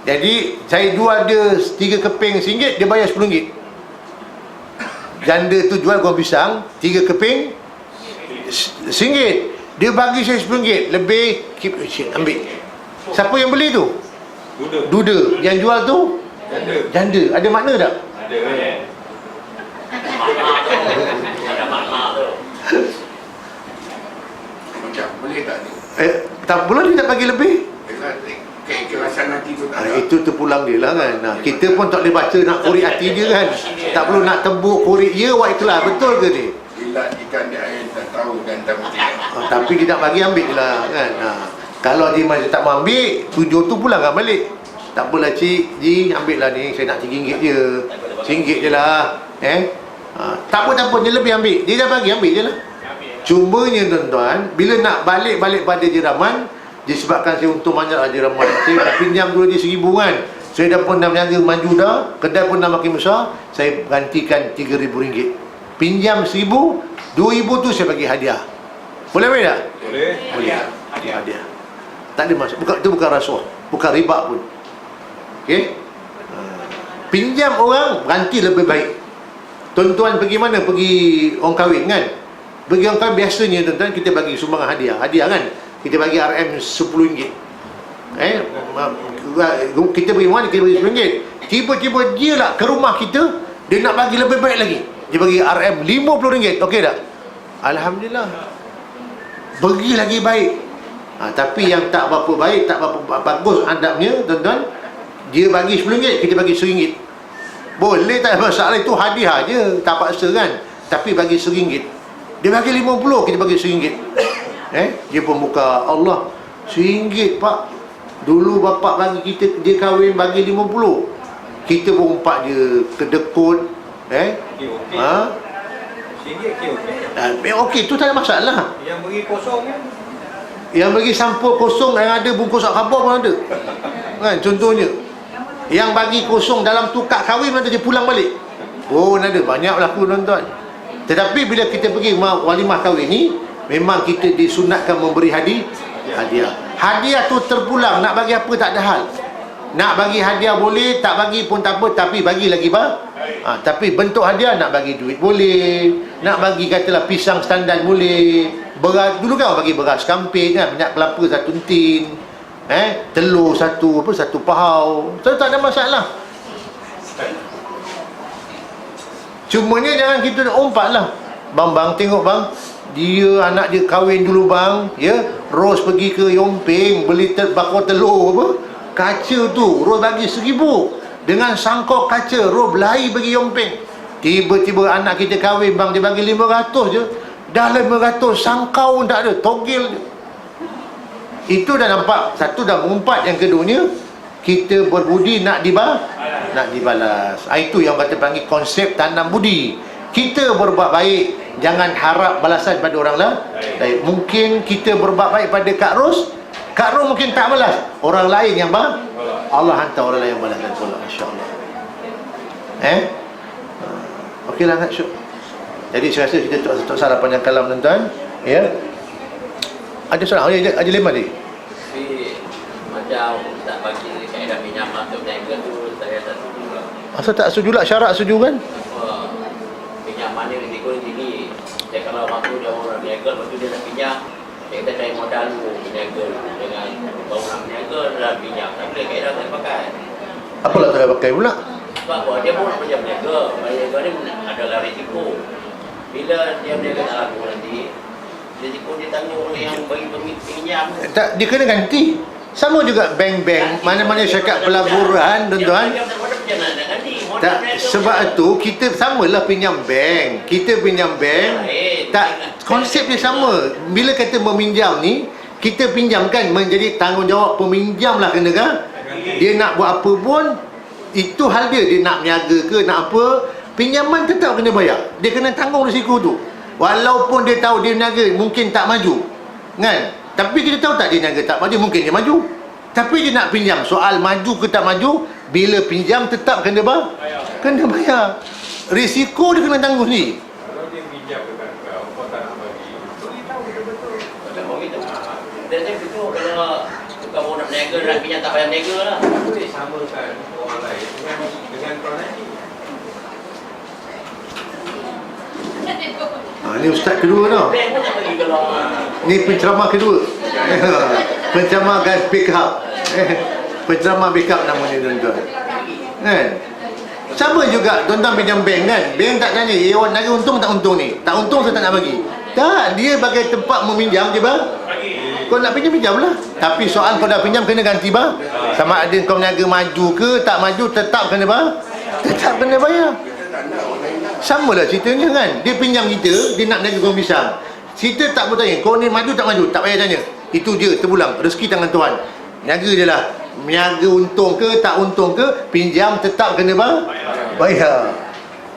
Jadi saya jual dia 3 keping RM1, dia bayar RM10. Janda tu jual goreng pisang 3 keping RM1, dia bagi saya RM10 lebih, ambil. Siapa yang beli tu? Duda. Yang jual tu janda. Ada makna tak? Macam boleh tak ni? Tak boleh, dia tak bagi lebih. Keikhlasan hati tu tak ada. Itu terpulang dia lah kan. Kita pun tak boleh baca nak korek hati dia kan. Tak perlu nak tebuk korek ya wa ikhlas. Betul ke ni? Bila ikan di air tak tahu dan tak mesti. Tapi dia tak bagi, ambil je lah kan. Kalau dia masih tak mau ambil, tujuh tu pulangkan balik. Tak apalah cik, Ji, ambil lah ni, saya nak RM3 je. RM1 je lah. Tak apa, dia lebih ambil. Dia dah bagi, ambil je lah. Cumanya tuan-tuan, bila nak balik pada Haji Rahman, disebabkan saya untung banyak Haji Rahman, saya nak pinjam dulu dia RM1,000 kan. Saya dah pun dah berniaga maju dah, kedai pun dah makin besar, saya gantikan RM3,000. Pinjam RM1,000, RM2,000 tu saya bagi hadiah. Boleh ambil tak? Boleh. Hadiah. Tak ada masalah. Itu bukan rasuah, bukan riba pun. Okey? Pinjam orang, ganti lebih baik. Tuan-tuan pergi mana? Pergi orang kahwin kan? Pergi orang kahwin biasanya tuan-tuan kita bagi sumbangan hadiah. Hadiah kan? Kita bagi RM RM10. Kita bagi mana? Kita bagi RM10. Tiba-tiba dia lah ke rumah kita, dia nak bagi lebih baik lagi. Dia bagi RM RM50. Okey tak? Alhamdulillah. Bagi lagi baik. Tapi yang tak berapa baik, tak berapa bagus adabnya tuan-tuan, dia bagi RM10, kita bagi RM1. Boleh, tak ada masalah, itu hadiah je, tak paksa kan. Tapi bagi RM1. Dia bagi RM50, kita bagi RM1. Dia pun buka, Allah, RM1 pak. Dulu bapak bagi kita, dia kahwin bagi RM50. Kita pun umpat dia kedekut. Okey, tu tak ada masalah. Yang bagi kosong kan? Yang bagi sampul kosong, yang ada bungkus khabar pun ada. Kan, contohnya. Yang bagi kosong dalam tukar kahwin, nanti dia pulang balik. Oh, ada banyak berlaku tuan-tuan. Tetapi bila kita pergi walimah kahwin ni, memang kita disunatkan memberi hadiah. Hadiah tu terpulang, nak bagi apa tak ada hal. Nak bagi hadiah boleh, tak bagi pun tak apa, tapi bagi lagi tapi bentuk hadiah, nak bagi duit boleh, nak bagi katalah pisang standar boleh, beras, dulu kan orang bagi beras kampit kan, minyak kelapa 1 tin, telur satu pahau, tak ada masalah. Cumanya jangan kita nak umpat lah. Bang tengok bang, dia anak dia kahwin dulu bang, ya, Ros pergi ke Yomping beli bakor telur apa, kaca tu Ros bagi RM1,000 dengan sangkok kaca, Ros belai bagi Yomping. Tiba-tiba anak kita kahwin bang, dia bagi RM500 je, dah RM500, sangkau pun tak ada, togel je. Itu dah nampak, satu dah mengumpat. Yang keduanya, kita berbudi nak dibalas. Itu yang kata panggil konsep tanam budi. Kita berbuat baik, jangan harap balasan pada orang lain. Mungkin kita berbuat baik pada Kak Ros mungkin tak balas, orang lain yang Allah hantar orang lain yang balas dan tolak, insya-Allah. Okeylah kan, syuk. Jadi saya rasa kita tak salah panjang kalam tuan-tuan, ya. Ada soalan, ada lema ni. Tapi macam tak bagi kaedah pinjaman tu berniaga tu, saya tak setuju lah. Asal tak setuju lah, syarat setuju kan? Pinjaman ni risiko tinggi. Jadi kalau waktu dia orang berniaga, lepas tu dia nak pinjam, kita cari modal dulu berniaga dengan baru nak berniaga dan pinjam. Tak boleh kaedah saya pakai. Apa lah tak pakai pula? Sebab dia pun nak pinjam berniaga ni adalah risiko. Bila dia berniaga tak laku nanti, risiko dia tanggung oleh yang bagi pinjam. Tak, dia kena ganti. Sama juga bank-bank, mana-mana syarikat pelaburan tuan-tuan. Tak, sebab itu kita samalah pinjam bank. Kita pinjam bank, tak, konsep dia sama. Bila kata meminjam ni, kita pinjamkan menjadi tanggungjawab peminjam lah kena kan? Dia nak buat apa pun, itu hal dia. Dia nak berniaga ke, nak apa, pinjaman tetap kena bayar. Dia kena tanggung risiko tu. Walaupun dia tahu dia berniaga mungkin tak maju, kan? Tapi kita tahu tak dia niaga tak maju, mungkin dia maju. Tapi dia nak pinjam, soal maju ke tak maju, bila pinjam tetap kena bayar. Risiko dia kena tanggung ni. Kalau dia pinjam dekat kau tak nak bagi, beritahu betul-betul. Kalau gitu, dan saya begitu kalau kamu nak berniaga nak pinjam tak payah berniaga lah. Tak boleh samakan orang lain dengan kau nanti. Ni ustaz kedua tau. Bank pun tak bagi kalau Ni penceramah kedua. Penceramah guys pick up. Penceramah pick up namanya tuan-tuan. Kan? Sama juga tuan-tuan pinjam bank kan. Bank tak tanya, awak nak untung tak untung ni? Tak untung saya tak nak bagi. Tak, dia bagai tempat meminjam je bang. Kau nak pinjam lah. Tapi soal kau dah pinjam kena ganti bang. Sama ada kau niaga maju ke tak maju tetap kena bang. Tetap kena bayar. Sama lah ceritanya kan. Dia pinjam kita, dia nak niaga goreng pisang. Kita tak bertanya, kau ni maju tak maju, tak payah tanya. Itu je, terpulang. Rezeki tangan Tuhan. Niaga je lah. Niaga untung ke, tak untung ke, pinjam tetap kena bayar.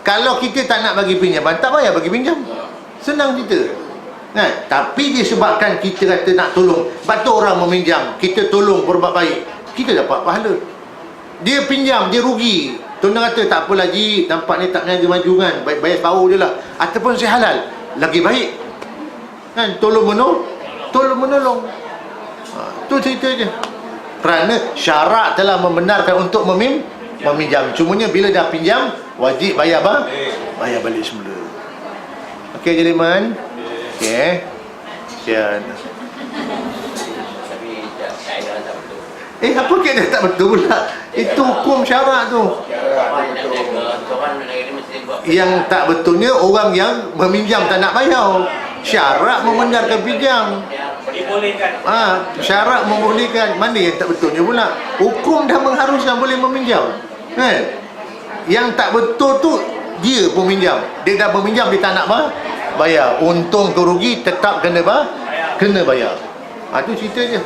Kalau kita tak nak bagi pinjaman, tak payah bagi pinjam. Senang kita. Kan? Tapi disebabkan kita kata nak tolong. Sebab tu orang meminjam, kita tolong berbuat baik, kita dapat pahala. Dia pinjam, dia rugi. Tuan kata tak apa lagi, nampak ni tak niaga maju kan, bayar separuh je lah. Ataupun saya halal, lagi baik kan, tolong menolong. Tu cerita je. Kerana syarak telah membenarkan untuk meminjam. Cumanya bila dah pinjam, wajib bayar bayar balik semula. Okey Jeliman. Okey. Sian. Tapi kaedah tak betul. Apa kaedah tak betul pula? Itu hukum syarak tu. Orang nak jaga, orang negara ni mesti buat. Yang tak betulnya orang yang meminjam tak nak bayar. Syarak membenarkan pinjam. Dibolehkan. Syarak membolehkan. Mana yang tak betulnya pula? Hukum dah mengharuskan boleh meminjam. Kan? Yang tak betul tu dia peminjam. Dia dah meminjam, dia tak nak bayar. Untung ke rugi tetap kena bayar. Tu cerita je.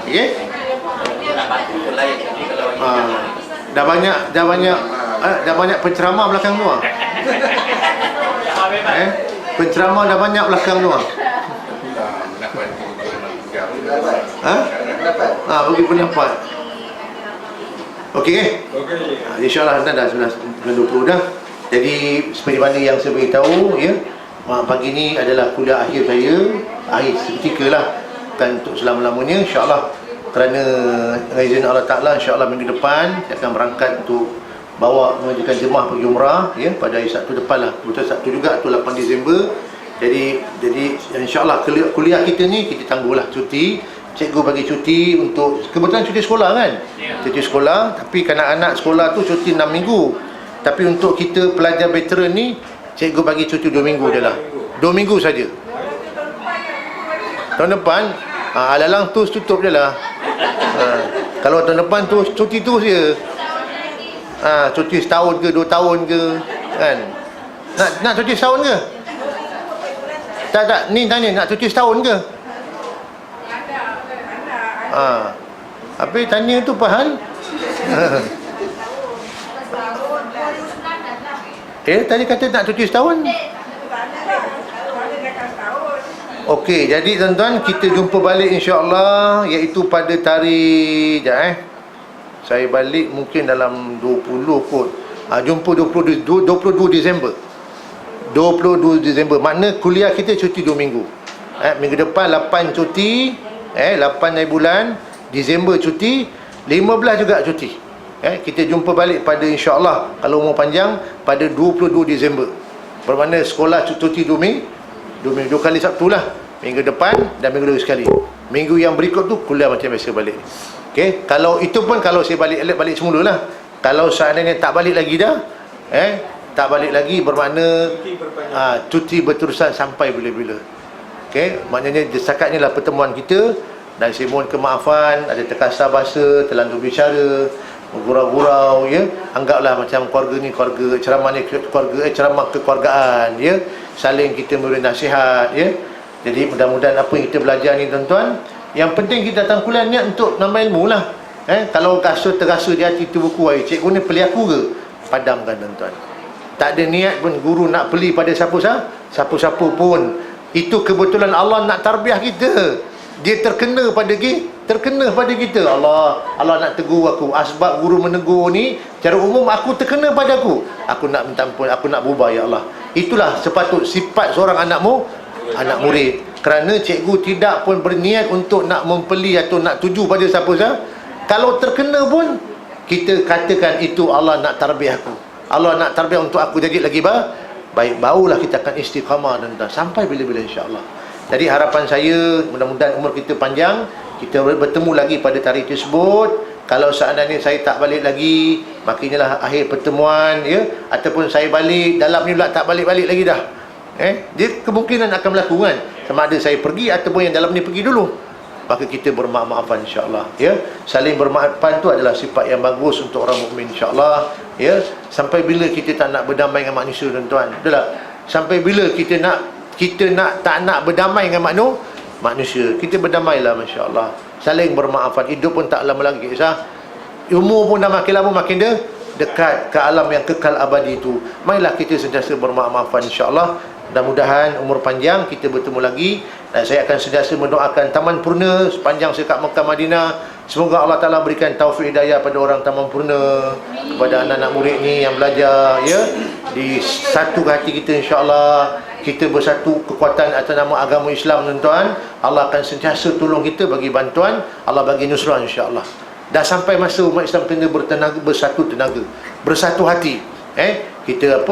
Okey? Nak bantu tu lain. Tapi kalau Dah banyak penceramah belakang tu. Penceramah dah banyak belakang tu. Nak bantu Bagi pendapat. Okey. InsyaAllah dah 19.20 dah. Jadi seperti mana yang saya beritahu ya, pagi ni adalah kuliah akhir saya, akhir seketika lah, bukan untuk selama-lamanya insyaAllah. Kerana izin Allah Ta'ala, insyaAllah minggu depan saya akan berangkat untuk bawa mengajukan jemaah pergi umrah ya, pada hari Sabtu depan lah. Betul Sabtu juga tu 8 Disember. Jadi insyaAllah kuliah kita ni kita tangguhlah cuti. Cikgu bagi cuti untuk, kebetulan cuti sekolah kan, cuti sekolah. Tapi kanak-kanak sekolah tu cuti 6 minggu. Tapi untuk kita pelajar veteran ni, cikgu bagi cuti 2 minggu je lah. 2 minggu saja. Tahun depan alalang tu tutup je lah. Kalau tahun depan tu cuti tu je. Cuti setahun ke 2 tahun ke kan. Nak cuti setahun ke? Tak, ni tanya nak cuti setahun ke? Habis tanya tu Pahan. Tadi kata nak cuti setahun. Okey, jadi tuan-tuan, kita jumpa balik insya-Allah, iaitu pada tarikh saya balik mungkin dalam 20 kot. Jumpa 22 Disember. 22 Disember. Makna kuliah kita cuti 2 minggu. Minggu depan 8 cuti, 8 hari bulan, Disember cuti, 15 juga cuti. Kita jumpa balik pada insya-Allah kalau umur panjang pada 22 Disember. Bermakna sekolah cuti 2 minggu, 2 kali Sabtu lah. Minggu depan dan minggu lagi sekali. Minggu yang berikut tu kuliah macam biasa balik. Okey, kalau itu pun kalau saya balik semula lah. Kalau seandainya tak balik lagi dah, tak balik lagi bermakna cuti berterusan sampai bila-bila. Okey, maknanya setakat ni lah pertemuan kita. Dan saya mohon kemaafan, ada terkasar bahasa, terlalu bicara, gurau-gurau ya. Anggaplah macam keluarga ni keluarga, ceramah ni keluarga, ceramah kekeluargaan ya. Saling kita memberi nasihat ya. Jadi mudah-mudahan apa yang kita belajar ni tuan-tuan, yang penting kita datang kuliah niat untuk nambah ilmu lah. Kalau terasa di hati tu buku, cikgu ni peli aku ke? Padamkan tuan-tuan. Tak ada niat pun guru nak peli pada siapa-siapa pun. Itu kebetulan Allah nak tarbiyah kita. Dia terkena pada kita. Allah nak tegur aku. Asbab guru menegur ni secara umum aku terkena pada aku. Aku nak minta ampun, aku nak berubah ya Allah. Itulah sepatut sifat seorang anak murid. Kerana cikgu tidak pun berniat untuk nak mempeli atau nak tuju pada siapa-siapa. Kalau terkena pun kita katakan itu Allah nak tarbiyah aku. Allah nak tarbiyah untuk aku jadi lagi baik. Barulah kita akan istiqamah dan sampai bila-bila insya-Allah. Jadi harapan saya mudah-mudahan umur kita panjang, kita bertemu lagi pada tarikh tersebut. Kalau seandainya saya tak balik lagi, maka inilah akhir pertemuan ya, ataupun saya balik dalam ni pula tak balik-balik lagi dah. Dia kemungkinan akan berlaku kan, sama ada saya pergi ataupun yang dalam ni pergi dulu. Maka kita bermaaf-maafan insya-Allah ya. Saling bermaafan tu adalah sifat yang bagus untuk orang mukmin insya-Allah ya. Sampai bila kita tak nak berdamai dengan manusia tuan-tuan? Betul tak? Sampai bila kita tak nak berdamai dengan manusia? Kita berdamailah masya-Allah. Saling bermaafan. Hidup pun tak lama lagi kisah. Umur pun dah makin lama makin dekat ke alam yang kekal abadi itu. Marilah kita sentiasa bermaaf-maafan insya-Allah. Mudah-mudahan umur panjang kita bertemu lagi. Dan saya akan sentiasa mendoakan Taman Purna sepanjang saya kat Mekah Madinah. Semoga Allah Ta'ala berikan taufik hidayah pada orang Taman Purna, kepada anak-anak murid ni yang belajar ya, di satu hati kita insya-Allah. kita bersatu kekuatan atas nama agama Islam, tuan-tuan, Allah akan sentiasa tolong kita, bagi bantuan, Allah bagi nusrah, insya-Allah. Dah sampai masa umat Islam kena bersatu tenaga, bersatu hati. Kita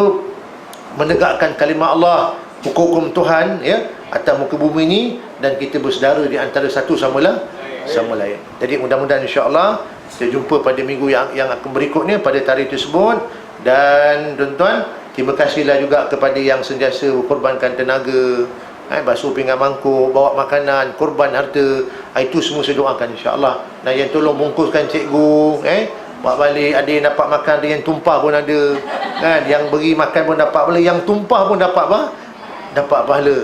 menegakkan kalimah Allah, hukum Tuhan atas muka bumi ini, dan kita bersaudara di antara satu sama lain. Jadi mudah-mudahan insya-Allah kita jumpa pada minggu yang akan berikutnya pada tarikh tersebut. Dan tuan-tuan, terima kasihlah juga kepada yang sentiasa berkorbankan tenaga, basuh pinggan mangkuk, bawa makanan, korban harta. Itu semua saya doakan insya-Allah. Dan yang tolong bungkuskan cikgu, bawa balik, ada yang dapat makan, ada yang tumpah pun ada, kan? Yang beri makan pun dapat pahala, yang tumpah pun dapat pahala.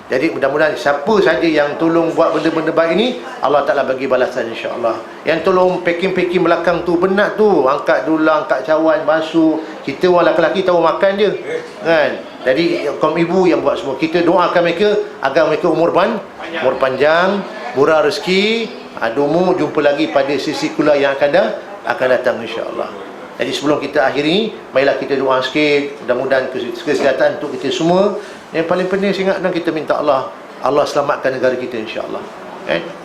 Jadi mudah-mudahan siapa saja yang tolong buat benda-benda baik ini, Allah Ta'ala bagi balasan insya-Allah. Yang tolong packing-packing belakang tu, penat tu, angkat dulang, angkat cawan, basuh. Kita orang lelaki tahu makan je, kan? Jadi kaum ibu yang buat semua, kita doakan mereka agar mereka umur panjang, murah rezeki. Domo jumpa lagi pada sesi kuliah yang akan datang insya-Allah. Jadi sebelum kita akhiri, marilah kita doa sikit, mudah-mudahan kesihatan untuk kita semua. Yang paling penting saya ingat, kita minta Allah selamatkan negara kita insya-Allah.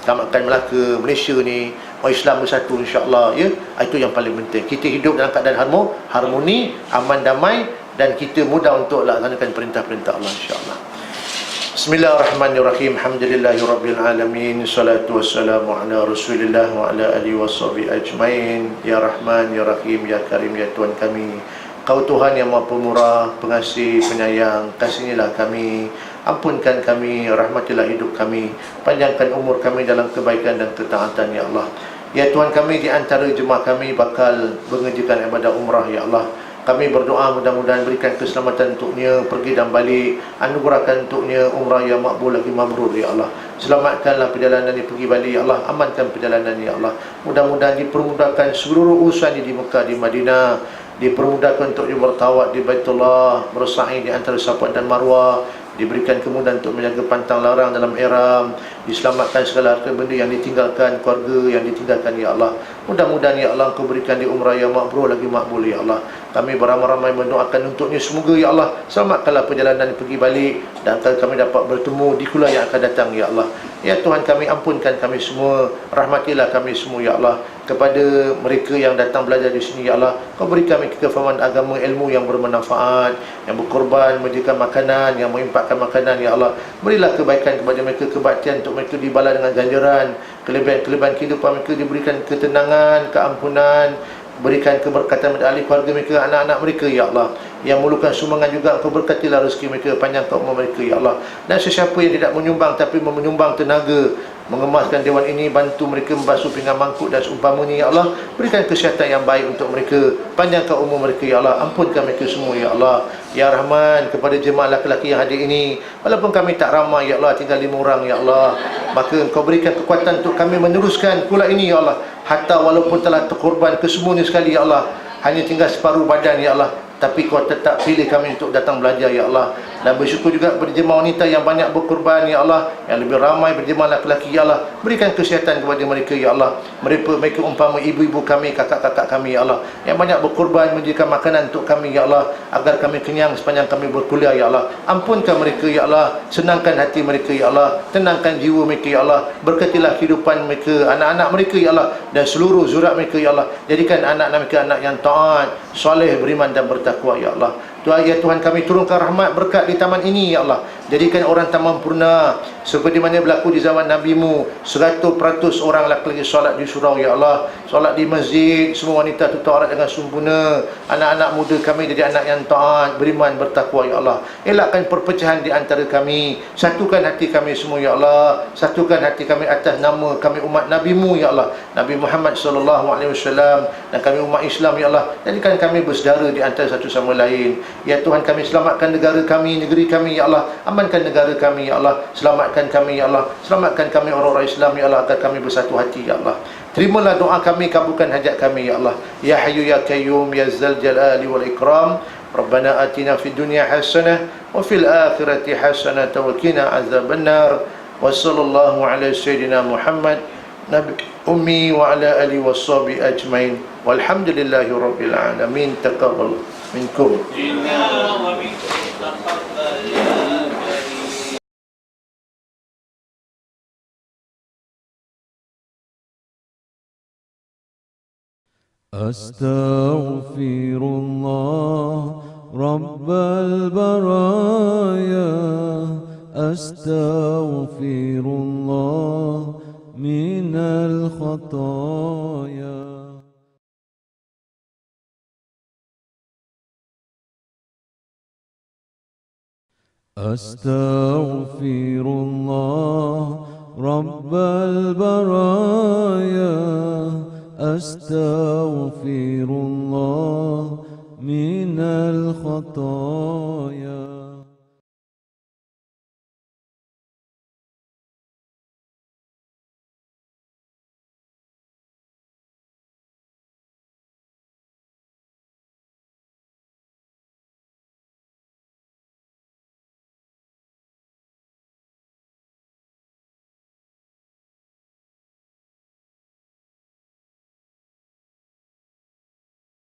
Selamatkan Melaka, Malaysia ni, orang Islam bersatu insya-Allah, itu yang paling penting. Kita hidup dalam keadaan harmoni, aman, damai, dan kita mudah untuk laksanakan perintah-perintah Allah insya-Allah. Bismillahirrahmanirrahim. Alhamdulillahirabbil alamin. Salatu wassalamu ala Rasulillah wa ala alihi washabihi ajmain. Ya Rahman, ya Rahim, ya Karim, ya Tuhan kami, Kau Tuhan yang Maha Pemurah, Pengasih, Penyayang, kasihilah kami, ampunkan kami, rahmatilah hidup kami, panjangkan umur kami dalam kebaikan dan ketaatan, ya Allah. Ya Tuhan kami, di antara jemaah kami bakal mengerjakan ibadah umrah, ya Allah. Kami berdoa mudah-mudahan berikan keselamatan untuknya, pergi dan balik, anugerahkan untuknya umrah yang makbul lagi mabrur, ya Allah. Selamatkanlah perjalanan dia pergi balik, ya Allah. Amankan perjalanan, ya Allah. Mudah-mudahan dipermudahkan seluruh urusan di Mekah, di Madinah, dipermudahkan untuk bertawaf di Baitullah, bersa'i di antara Safa dan Marwah, diberikan kemudahan untuk menjaga pantang larang dalam ihram, diselamatkan segala harta benda yang ditinggalkan, keluarga yang ditinggalkan, ya Allah. Mudah-mudahan, ya Allah, Engkau berikan di umrah yang makbul lagi makbul, ya Allah. Kami beramai-ramai mendoakan untuknya, semoga, ya Allah, selamatkanlah perjalanan pergi balik, dan kami dapat bertemu di kuliah yang akan datang, ya Allah. Ya Tuhan kami, ampunkan kami semua, rahmatilah kami semua, ya Allah. Kepada mereka yang datang belajar di sini, ya Allah, Kau berikan mereka kefahaman agama, ilmu yang bermanfaat, yang berkorban, menyediakan makanan, yang mengimpakkan makanan, ya Allah. Berilah kebaikan kepada mereka, kebaktian untuk mereka dibalas dengan ganjaran, kelebihan-kelebihan kehidupan mereka diberikan ketenangan, keampunan, berikan keberkatan pada ahli keluarga mereka, anak-anak mereka, ya Allah. Yang memerlukan sumbangan juga, Engkau berkatilah rezeki mereka, panjangkan umur mereka, ya Allah. Dan sesiapa yang tidak menyumbang tapi menyumbang tenaga, mengemaskan dewan ini, bantu mereka membasuh pinggan mangkuk dan seumpamanya, ya Allah. Berikan kesihatan yang baik untuk mereka, panjangkan umur mereka, ya Allah. Ampunkan mereka semua, ya Allah. Ya Rahman, kepada jemaah lelaki yang hadir ini, walaupun kami tak ramai, ya Allah, tinggal 5 orang, ya Allah, maka Engkau berikan kekuatan untuk kami meneruskan kuliah ini, ya Allah. Hatta walaupun telah terkorban kesemuanya sekali, ya Allah, hanya tinggal separuh badan, ya Allah, tapi Kau tetap pilih kami untuk datang belajar, ya Allah. Dan bersyukur juga kepada jemaah wanita yang banyak berkorban, ya Allah, yang lebih ramai berjemaah lelaki, ya Allah. Berikan kesihatan kepada mereka, ya Allah. Mereka umpama ibu-ibu kami, kakak-kakak kami, ya Allah, yang banyak berkorban menjadikan makanan untuk kami, ya Allah, agar kami kenyang sepanjang kami berkuliah, ya Allah. Ampunkan mereka, ya Allah. Senangkan hati mereka, ya Allah. Tenangkan jiwa mereka, ya Allah. Berkatilah kehidupan mereka, anak-anak mereka, ya Allah, dan seluruh zuriat mereka, ya Allah. Jadikan anak-anak mereka anak yang taat, soleh, beriman dan bertakwa, ya Allah. Ya Tuhan kami, turunkan rahmat berkat di taman ini, ya Allah. Jadikan orang taman purna seperti mana berlaku di zaman Nabi-Mu. 100% orang lelaki solat di surau, ya Allah. Solat di masjid, semua wanita tutup aurat dengan sempurna. Anak-anak muda kami jadi anak yang taat, beriman, bertakwa, ya Allah. Elakkan perpecahan di antara kami. Satukan hati kami semua, ya Allah. Satukan hati kami atas nama kami umat Nabi-Mu, ya Allah, Nabi Muhammad SAW, dan kami umat Islam, ya Allah. Jadikan kami bersaudara di antara satu sama lain. Ya Tuhan kami, selamatkan negara kami, negeri kami, ya Allah. Amankan negara kami, ya Allah. Selamatkan kami, ya Allah. Selamatkan kami orang-orang Islam, ya Allah, agar kami bersatu hati, ya Allah. Terimalah doa kami, kabulkan hajat kami, ya Allah. Ya Hayyu ya Qayyum ya Zal Jalali wal Ikram. Rabbana atina fid dunya hasanah wa fil akhirati hasanah wa qina azabannar. Wa sallallahu ala sayyidina Muhammad Nabi ummi wa ala alihi washabihi ajmain. Walhamdulillahi rabbil alamin. Taqabbal minkum. Inna wa minkum taqabbal. أستغفر الله رب البرايا أستغفر الله من الخطايا أستغفر الله رب البرايا أستغفر الله من الخطايا